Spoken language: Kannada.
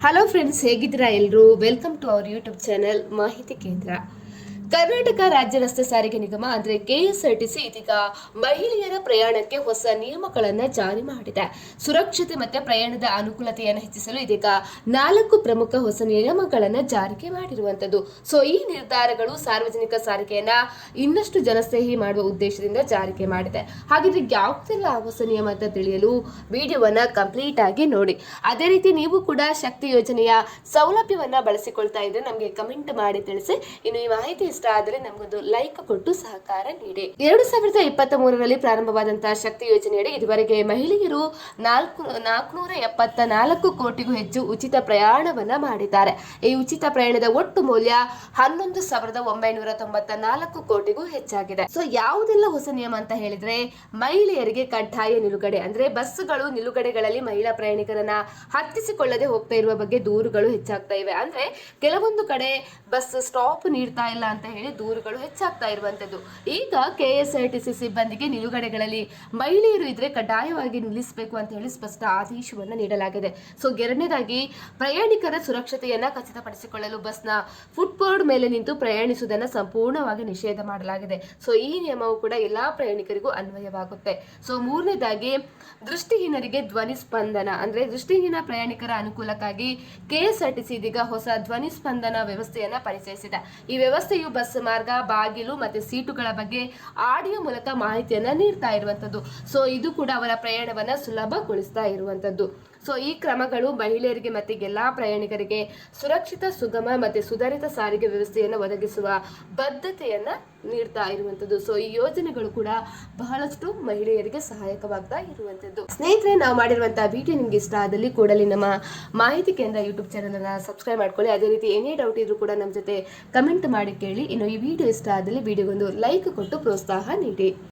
ಹಲೋ ಫ್ರೆಂಡ್ಸ್, ಹೇಗಿದ್ದೀರಾ ಎಲ್ಲರೂ? Welcome to our YouTube channel Mahiti Kendra. Karnataka ರಾಜ್ಯ ರಸ್ತೆ ಸಾರಿಗೆ ನಿಗಮ ಅಂದರೆ ಕೆಎಸ್ಆರ್ಟಿಸಿ ಇದೀಗ ಮಹಿಳೆಯರ ಪ್ರಯಾಣಕ್ಕೆ ಹೊಸ ನಿಯಮಗಳನ್ನು ಜಾರಿ ಮಾಡಿದೆ. ಸುರಕ್ಷತೆ ಮತ್ತು ಪ್ರಯಾಣದ ಅನುಕೂಲತೆಯನ್ನು ಹೆಚ್ಚಿಸಲು ಇದೀಗ 4 ಪ್ರಮುಖ ಹೊಸ ನಿಯಮಗಳನ್ನು ಜಾರಿಗೆ ಮಾಡಿರುವಂಥದ್ದು. ಸೊ ಈ ನಿರ್ಧಾರಗಳು ಸಾರ್ವಜನಿಕ ಸಾರಿಗೆಯನ್ನ ಇನ್ನಷ್ಟು ಜನಸ್ನೇಹಿ ಮಾಡುವ ಉದ್ದೇಶದಿಂದ ಜಾರಿಗೆ ಮಾಡಿದೆ. ಹಾಗಿದ್ರೆ ಯಾವುದೆಲ್ಲ ಹೊಸ ನಿಯಮ ಅಂತ ತಿಳಿಯಲು ವಿಡಿಯೋವನ್ನ ಕಂಪ್ಲೀಟ್ ಆಗಿ ನೋಡಿ. ಅದೇ ರೀತಿ ನೀವು ಕೂಡ ಶಕ್ತಿ ಯೋಜನೆಯ ಸೌಲಭ್ಯವನ್ನ ಬಳಸಿಕೊಳ್ತಾ ಇದ್ರೆ ನಮಗೆ ಕಮೆಂಟ್ ಮಾಡಿ ತಿಳಿಸಿ. ಇನ್ನು ಈ ಮಾಹಿತಿ ಇಷ್ಟ ಆದರೆ ನಮಗೊಂದು ಲೈಕ್ ಕೊಟ್ಟು ಸಹಕಾರ ನೀಡಿ. 2023ರಲ್ಲಿ ಪ್ರಾರಂಭವಾದಂತಹ ಶಕ್ತಿ ಯೋಜನೆಯಡಿ ಇದುವರೆಗೆ ಮಹಿಳೆಯರು 474 ಕೋಟಿಗೂ ಹೆಚ್ಚು ಉಚಿತ ಪ್ರಯಾಣವನ್ನ ಮಾಡಿದ್ದಾರೆ. ಈ ಉಚಿತ ಪ್ರಯಾಣದ ಒಟ್ಟು ಮೌಲ್ಯ 11,994 ಕೋಟಿಗೂ ಹೆಚ್ಚಾಗಿದೆ. ಸೊ ಯಾವುದೆಲ್ಲ ಹೊಸ ನಿಯಮ ಅಂತ ಹೇಳಿದ್ರೆ, ಮಹಿಳೆಯರಿಗೆ ಕಡ್ಡಾಯ ನಿಲುಗಡೆ ಅಂದ್ರೆ ಬಸ್ಗಳು ನಿಲುಗಡೆಗಳಲ್ಲಿ ಮಹಿಳಾ ಪ್ರಯಾಣಿಕರನ್ನ ಹತ್ತಿಸಿಕೊಳ್ಳದೆ ಹೋಗ್ತಾ ಇರುವ ಬಗ್ಗೆ ದೂರುಗಳು ಹೆಚ್ಚಾಗ್ತಾ ಇವೆ. ಅಂದ್ರೆ ಕೆಲವೊಂದು ಕಡೆ ಬಸ್ ಸ್ಟಾಪ್ ನೀಡ್ತಾ ಇಲ್ಲ ಅಂತ ಹೇಳಿ ದೂರುಗಳು ಹೆಚ್ಚಾಗ್ತಾ ಇರುವಂತದ್ದು. ಈಗ ಕೆಎಸ್ಆರ್ಟಿಸಿ ಸಿಬ್ಬಂದಿಗೆ ನಿಲುಗಡೆಗಳಲ್ಲಿ ಮಹಿಳೆಯರು ಇದ್ರೆ ಕಡ್ಡಾಯವಾಗಿ ನಿಲ್ಲಿಸಬೇಕು ಅಂತ ಹೇಳಿ ಸ್ಪಷ್ಟ ಆದೇಶವನ್ನು ನೀಡಲಾಗಿದೆ. ಸೊ ಎರಡನೇದಾಗಿ, ಪ್ರಯಾಣಿಕರ ಸುರಕ್ಷತೆಯನ್ನ ಖಚಿತಪಡಿಸಿಕೊಳ್ಳಲು ಬಸ್ನ ಫುಟ್ಬೋರ್ಡ್ ಮೇಲೆ ನಿಂತು ಪ್ರಯಾಣಿಸುವುದನ್ನು ಸಂಪೂರ್ಣವಾಗಿ ನಿಷೇಧ ಮಾಡಲಾಗಿದೆ. ಸೊ ಈ ನಿಯಮವು ಕೂಡ ಎಲ್ಲಾ ಪ್ರಯಾಣಿಕರಿಗೂ ಅನ್ವಯವಾಗುತ್ತೆ. ಸೊ ಮೂರನೇದಾಗಿ, ದೃಷ್ಟಿಹೀನರಿಗೆ ಧ್ವನಿ ಸ್ಪಂದನ ಅಂದ್ರೆ ದೃಷ್ಟಿಹೀನ ಪ್ರಯಾಣಿಕರ ಅನುಕೂಲಕ್ಕಾಗಿ ಕೆಎಸ್ಆರ್ಟಿಸಿ ಇದೀಗ ಹೊಸ ಧ್ವನಿ ಸ್ಪಂದನ ವ್ಯವಸ್ಥೆಯನ್ನ ಪರಿಚಯಿಸಿದೆ. ಈ ವ್ಯವಸ್ಥೆಯು ಬಸ್ ಮಾರ್ಗ, ಬಾಗಿಲು ಮತ್ತು ಸೀಟುಗಳ ಬಗ್ಗೆ ಆಡಿಯೋ ಮೂಲಕ ಮಾಹಿತಿಯನ್ನ ನೀಡ್ತಾ ಇರುವಂತದ್ದು. ಸೊ ಇದು ಕೂಡ ಅವರ ಪ್ರಯಾಣವನ್ನ ಸುಲಭಗೊಳಿಸ್ತಾ ಇರುವಂತದ್ದು. ಸೊ ಈ ಕ್ರಮಗಳು ಮಹಿಳೆಯರಿಗೆ ಮತ್ತು ಎಲ್ಲಾ ಪ್ರಯಾಣಿಕರಿಗೆ ಸುರಕ್ಷಿತ, ಸುಗಮ ಮತ್ತು ಸುಧಾರಿತ ಸಾರಿಗೆ ವ್ಯವಸ್ಥೆಯನ್ನು ಒದಗಿಸುವ ಬದ್ಧತೆಯನ್ನ ನೀಡ್ತಾ ಇರುವಂತದ್ದು. ಸೊ ಈ ಯೋಜನೆಗಳು ಕೂಡ ಬಹಳಷ್ಟು ಮಹಿಳೆಯರಿಗೆ ಸಹಾಯಕವಾಗ್ತಾ ಇರುವಂತದ್ದು. ಸ್ನೇಹಿತರೆ, ನಾವು ಮಾಡಿರುವಂತಹ ವಿಡಿಯೋ ನಿಮ್ಗೆ ಇಷ್ಟ ಆದಲ್ಲಿ ಕೂಡಲೇ ನಮ್ಮ ಮಾಹಿತಿ ಕೇಂದ್ರ ಯೂಟ್ಯೂಬ್ ಚಾನೆಲ್ ಅನ್ನ ಸಬ್ಸ್ಕ್ರೈಬ್ ಮಾಡ್ಕೊಳ್ಳಿ. ಅದೇ ರೀತಿ ಏನೇ ಡೌಟ್ ಇದ್ರೂ ಕೂಡ ನಮ್ಮ ಜೊತೆ ಕಮೆಂಟ್ ಮಾಡಿ ಕೇಳಿ. ಇನ್ನು ಈ ವಿಡಿಯೋ ಇಷ್ಟ ಆದಲ್ಲಿ ವಿಡಿಯೋಗೊಂದು ಲೈಕ್ ಕೊಟ್ಟು ಪ್ರೋತ್ಸಾಹ ನೀಡಿ.